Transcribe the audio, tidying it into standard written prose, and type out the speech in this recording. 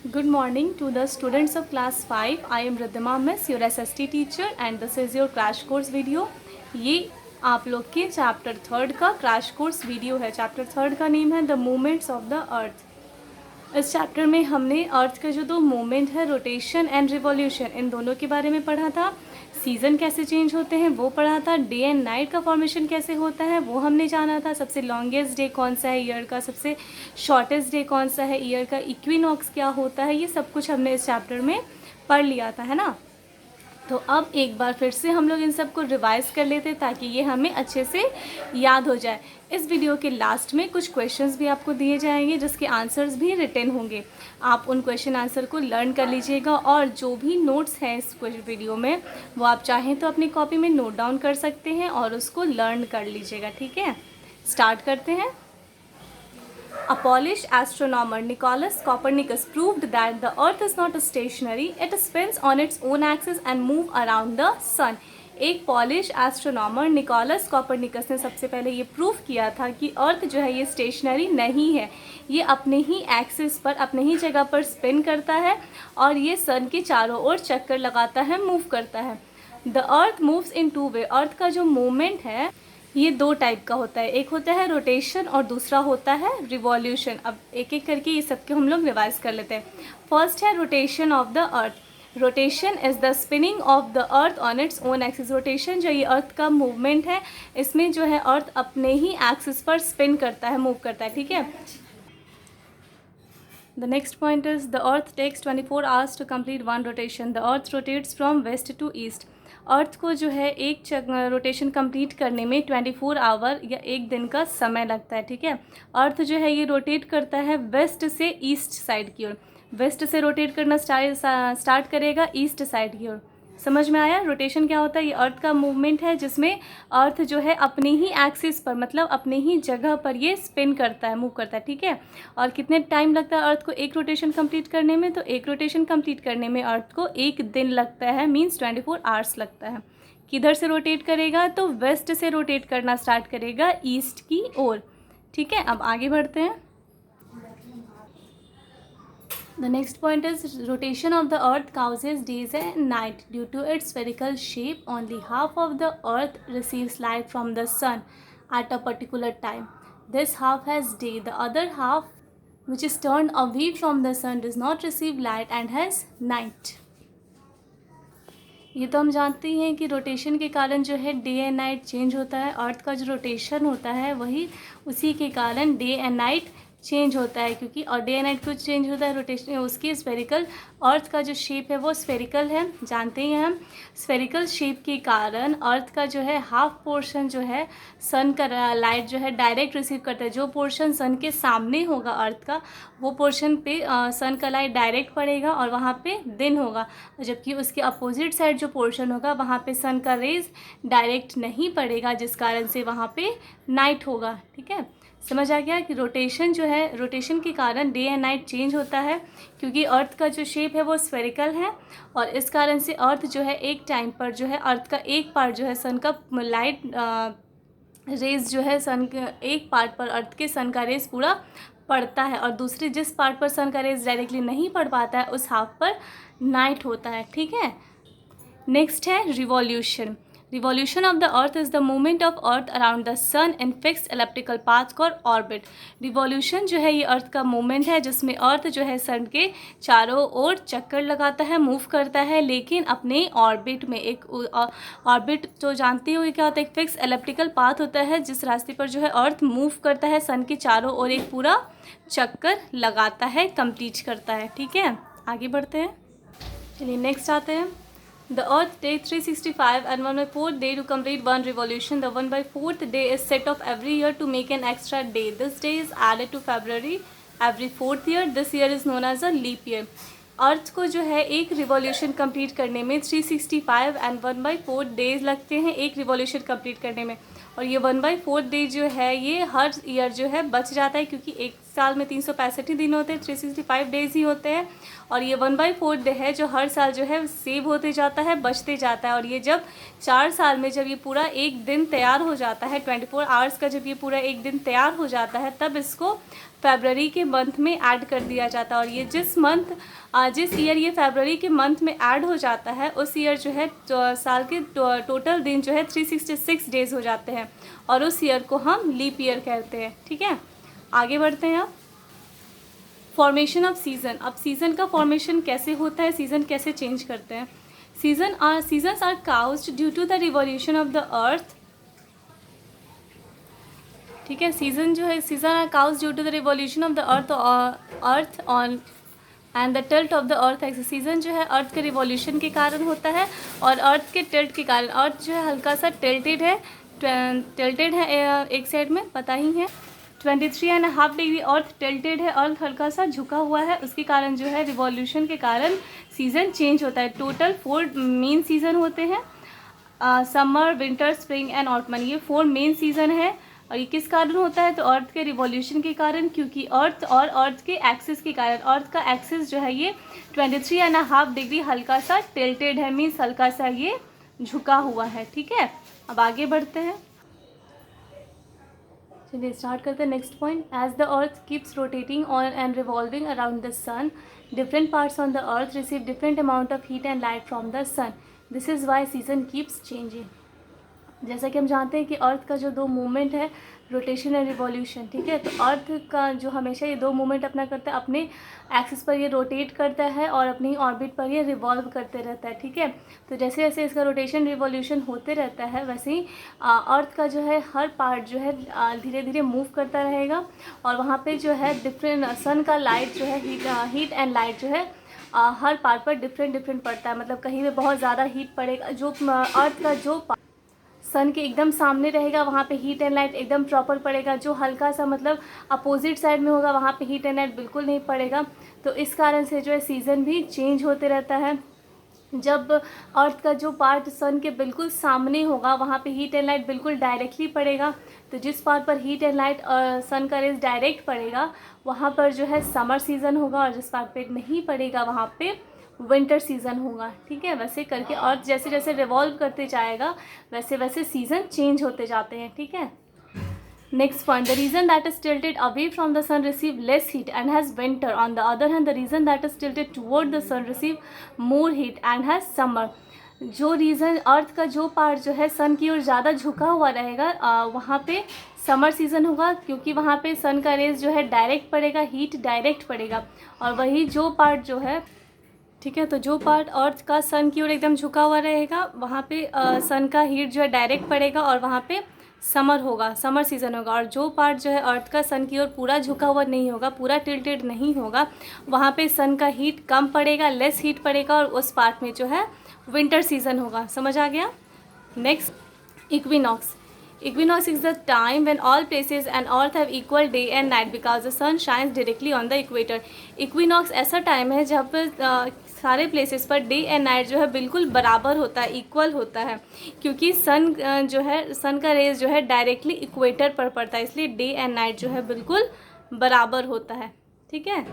Good morning to the students of class 5. I am Riddhima Miss, your SST teacher, and this is your crash course video. ये आप लोग के chapter 3 का crash course video है। Chapter 3 का name है the movements of the अर्थ। इस chapter में हमने अर्थ का जो दो मूवमेंट है, रोटेशन एंड रिवॉल्यूशन, इन दोनों के बारे में पढ़ा था। सीज़न कैसे चेंज होते हैं वो पढ़ा था। डे एंड नाइट का फॉर्मेशन कैसे होता है वो हमने जाना था। सबसे लॉन्गेस्ट डे कौन सा है ईयर का, सबसे शॉर्टेस्ट डे कौन सा है ईयर का, इक्विनॉक्स क्या होता है, ये सब कुछ हमने इस चैप्टर में पढ़ लिया था, है ना। तो अब एक बार फिर से हम लोग इन सब को रिवाइज कर लेते ताकि ये हमें अच्छे से याद हो जाए। इस वीडियो के लास्ट में कुछ क्वेश्चंस भी आपको दिए जाएंगे जिसके आंसर्स भी रिटन होंगे। आप उन क्वेश्चन आंसर को लर्न कर लीजिएगा और जो भी नोट्स हैं इस वीडियो में वो आप चाहें तो अपनी कॉपी में नोट डाउन कर सकते हैं और उसको लर्न कर लीजिएगा, ठीक है। स्टार्ट करते हैं। A Polish astronomer Nicolaus Copernicus proved that the Earth is not stationary; it spins on its own axis and moves around the sun. एक पॉलिश एस्ट्रोनॉमर निकोलस कॉपरनिकस ने सबसे पहले ये प्रूव किया था कि अर्थ जो है ये स्टेशनरी नहीं है, ये अपने ही एक्सिस पर, अपने ही जगह पर स्पिन करता है और ये सन के चारों ओर चक्कर लगाता है, मूव करता है। The earth moves in two way. Earth का जो मूवमेंट है ये दो टाइप का होता है, एक होता है रोटेशन और दूसरा होता है रिवॉल्यूशन। अब एक एक करके ये सबके हम लोग रिवाइज कर लेते हैं। फर्स्ट है rotation of the earth. Rotation is the spinning of the earth on its own axis. Rotation जो ये अर्थ का मूवमेंट है, इसमें जो है अर्थ अपने ही एक्सिस पर स्पिन करता है, मूव करता है, ठीक है। The next point is the earth takes 24 hours to complete one rotation. The earth rotates from west to east. अर्थ को जो है एक रोटेशन कंप्लीट करने में 24 आवर या एक दिन का समय लगता है, ठीक है। अर्थ जो है ये रोटेट करता है वेस्ट से ईस्ट साइड की ओर। वेस्ट से रोटेट करना स्टार्ट करेगा ईस्ट साइड की ओर। समझ में आया? रोटेशन क्या होता है? ये अर्थ का मूवमेंट है जिसमें अर्थ जो है अपने ही एक्सिस पर, मतलब अपने ही जगह पर ये स्पिन करता है, मूव करता है, ठीक है। और कितने टाइम लगता है अर्थ को एक रोटेशन कंप्लीट करने में? तो एक रोटेशन कंप्लीट करने में अर्थ को एक दिन लगता है, मींस 24 आवर्स लगता है। किधर से रोटेट करेगा? तो वेस्ट से रोटेट करना स्टार्ट करेगा ईस्ट की ओर, ठीक है। अब आगे बढ़ते हैं। The next point is rotation of the earth causes days and night. Due to its spherical shape, only half of the earth receives light from the sun at a particular time. This half has day. The other half, which is turned away from the sun, does not receive light and has night. ये तो हम जानते ही हैं कि rotation के कारण जो है डे एंड नाइट चेंज होता है। अर्थ का जो रोटेशन होता है वही उसी के कारण डे एंड नाइट चेंज होता है, क्योंकि और डे एंड नाइट कुछ चेंज होता है रोटेशन उसकी स्फेरिकल। अर्थ का जो शेप है वो स्फेरिकल है, जानते ही हैं हम। स्फेरिकल शेप के कारण अर्थ का जो है हाफ पोर्शन जो है सन का लाइट जो है डायरेक्ट रिसीव करता है। जो पोर्शन सन के सामने होगा अर्थ का, वो पोर्शन पे सन का लाइट डायरेक्ट पड़ेगा और वहाँ पे दिन होगा, जबकि उसके अपोजिट साइड जो पोर्शन होगा वहाँ पे सन का रेज डायरेक्ट नहीं पड़ेगा, जिस कारण से वहाँ पे नाइट होगा, ठीक है। समझ आ गया कि रोटेशन जो है, रोटेशन के कारण डे एंड नाइट चेंज होता है, क्योंकि अर्थ का जो शेप है वो स्फेरिकल है और इस कारण से अर्थ जो है एक टाइम पर जो है अर्थ का एक पार्ट जो है सन का लाइट रेज जो है सन के एक पार्ट पर अर्थ के सन का रेज पूरा पड़ता है और दूसरे जिस पार्ट पर सन का रेज डायरेक्टली नहीं पड़ पाता है उस हाफ पर नाइट होता है, ठीक है। नेक्स्ट है revolution. Revolution of the earth is the movement of earth around the sun in fixed elliptical path or orbit. Revolution जो है ये अर्थ का मूवमेंट है जिसमें अर्थ जो है सन के चारों ओर चक्कर लगाता है, मूव करता है, लेकिन अपने ऑर्बिट में। एक ऑर्बिट तो जानते हो क्या होता है? एक फिक्स एलिप्टिकल पाथ होता है जिस रास्ते पर जो है अर्थ मूव करता है, सन के चारों ओर एक पूरा चक्कर लगाता है, कंप्लीट करता है, ठीक है। आगे बढ़ते हैं, चलिए नेक्स्ट आते हैं। The Earth takes 365 and 1/4 day to complete one revolution. The 1/4th day is set off every year to make an extra day. This day is added to February every 4th year. This year is known as a leap year. अर्थ को जो है एक revolution complete करने में 365 and 1/4 days लगते हैं एक revolution complete करने में, और ये 1/4 डे जो है ये हर ईयर जो है बच जाता है, क्योंकि एक साल में 365 ही दिन होते हैं, 365 डेज़ ही होते हैं। और ये 1/4 डे है जो हर साल जो है सेव होते जाता है, बचते जाता है। और ये जब 4 साल में जब ये पूरा एक दिन तैयार हो जाता है, 24 आवर्स का जब ये पूरा एक दिन तैयार हो जाता है, तब इसको फरवरी के मंथ में ऐड कर दिया जाता है। और ये जिस ईयर ये फरवरी के मंथ में ऐड हो जाता है, उस ईयर जो है साल के टोटल दिन जो है 366 डेज़ हो जाते हैं, और उस ईयर को हम लीप ईयर कहते हैं। ठीक है, आगे बढ़ते हैं। अब फॉर्मेशन ऑफ सीज़न। अब सीज़न का फॉर्मेशन कैसे होता है, सीज़न कैसे चेंज करते हैं। Seasons are caused due to the revolution of the earth. ठीक है, season are caused due to the revolution of the earth on and the tilt of the earth axis. Season जो है अर्थ के revolution के कारण होता है, और अर्थ के टिल्ट के कारण। अर्थ जो है हल्का सा टिल्टेड है एक साइड में, पता ही है 23.5 डिग्री अर्थ टिल्टेड है, अर्थ हल्का सा झुका हुआ है, उसके कारण जो है रिवॉल्यूशन के कारण सीज़न चेंज होता है। टोटल 4 मेन सीज़न होते हैं, summer, winter, spring and ottoman. ये 4 मेन सीज़न है। और ये किस कारण होता है, तो अर्थ के रिवॉल्यूशन के कारण, क्योंकि अर्थ के एक्सिस के कारण। अर्थ का एक्सिस जो है ये 23.5 डिग्री हल्का सा टिल्टेड है, मीन्स हल्का सा ये झुका हुआ है। ठीक है, अब आगे बढ़ते हैं, चलिए स्टार्ट करते हैं next point. As the earth keeps rotating on and revolving around the sun, different parts on the earth receive different amount of heat and light from the sun. This is why season keeps changing. जैसा कि हम जानते हैं कि अर्थ का जो 2 movement है, rotation and revolution. ठीक है, तो अर्थ का जो हमेशा ये 2 मूवमेंट अपना करता है, अपने एक्सिस पर ये रोटेट करता है और अपनी ऑर्बिट पर ये रिवॉल्व करते रहता है। ठीक है, तो जैसे जैसे इसका रोटेशन रिवॉल्यूशन होते रहता है, वैसे ही अर्थ का जो है हर पार्ट जो है धीरे धीरे मूव करता रहेगा, और वहाँ पे जो है डिफरेंट सन का लाइट जो है हीट एंड लाइट जो है हर पार्ट पर डिफरेंट पड़ता है। मतलब कहीं पे बहुत ज़्यादा हीट पड़ेगा, जो अर्थ का जो सन के एकदम सामने रहेगा वहाँ पे हीट एंड लाइट एकदम प्रॉपर पड़ेगा। जो हल्का सा मतलब अपोजिट साइड में होगा वहाँ पे हीट एंड लाइट बिल्कुल नहीं पड़ेगा। तो इस कारण से जो है सीज़न भी चेंज होते रहता है। जब अर्थ का जो पार्ट सन के बिल्कुल सामने होगा वहाँ पे हीट एंड लाइट बिल्कुल डायरेक्टली पड़ेगा। तो जिस पार्ट पर हीट एंड लाइट और सन का रेज डायरेक्ट पड़ेगा वहाँ पर जो है समर सीज़न होगा, और जिस पार्ट पे नहीं पड़ेगा वहाँ पे विंटर सीज़न होगा। ठीक है, वैसे करके अर्थ जैसे जैसे रिवॉल्व करते जाएगा वैसे वैसे सीज़न चेंज होते जाते हैं। ठीक है, next point, the region that is tilted away from the sun receive less heat and has winter. On the other hand the region that is tilted toward the sun receive more heat and has summer. जो region earth का जो part जो है सन की ओर ज़्यादा झुका हुआ रहेगा वहाँ पे समर सीज़न होगा, क्योंकि वहाँ पे सन का रेज जो है डायरेक्ट पड़ेगा, हीट डायरेक्ट पड़ेगा। और वही जो पार्ट जो है, ठीक है, तो जो पार्ट अर्थ का सन की ओर एकदम झुका हुआ रहेगा वहाँ पे सन का हीट जो है डायरेक्ट पड़ेगा, और वहाँ पे समर होगा, समर सीज़न होगा। और जो पार्ट जो है अर्थ का सन की ओर पूरा झुका हुआ नहीं होगा, पूरा टिल्टेड नहीं होगा, वहाँ पे सन का हीट कम पड़ेगा, लेस हीट पड़ेगा, और उस पार्ट में जो है विंटर सीज़न होगा। समझ आ गया। Next, equinox. Equinox is the time when all places and earth have equal day and night because the sun shines directly on the equator. Equinox ऐसा टाइम है जहाँ पर सारे places per day and night जो है बिल्कुल बराबर होता है, इक्वल होता है, क्योंकि सन जो है सन का रेज जो है डायरेक्टली इक्वेटर पर पड़ता है, इसलिए डे एंड नाइट जो है बिल्कुल बराबर होता है। ठीक है।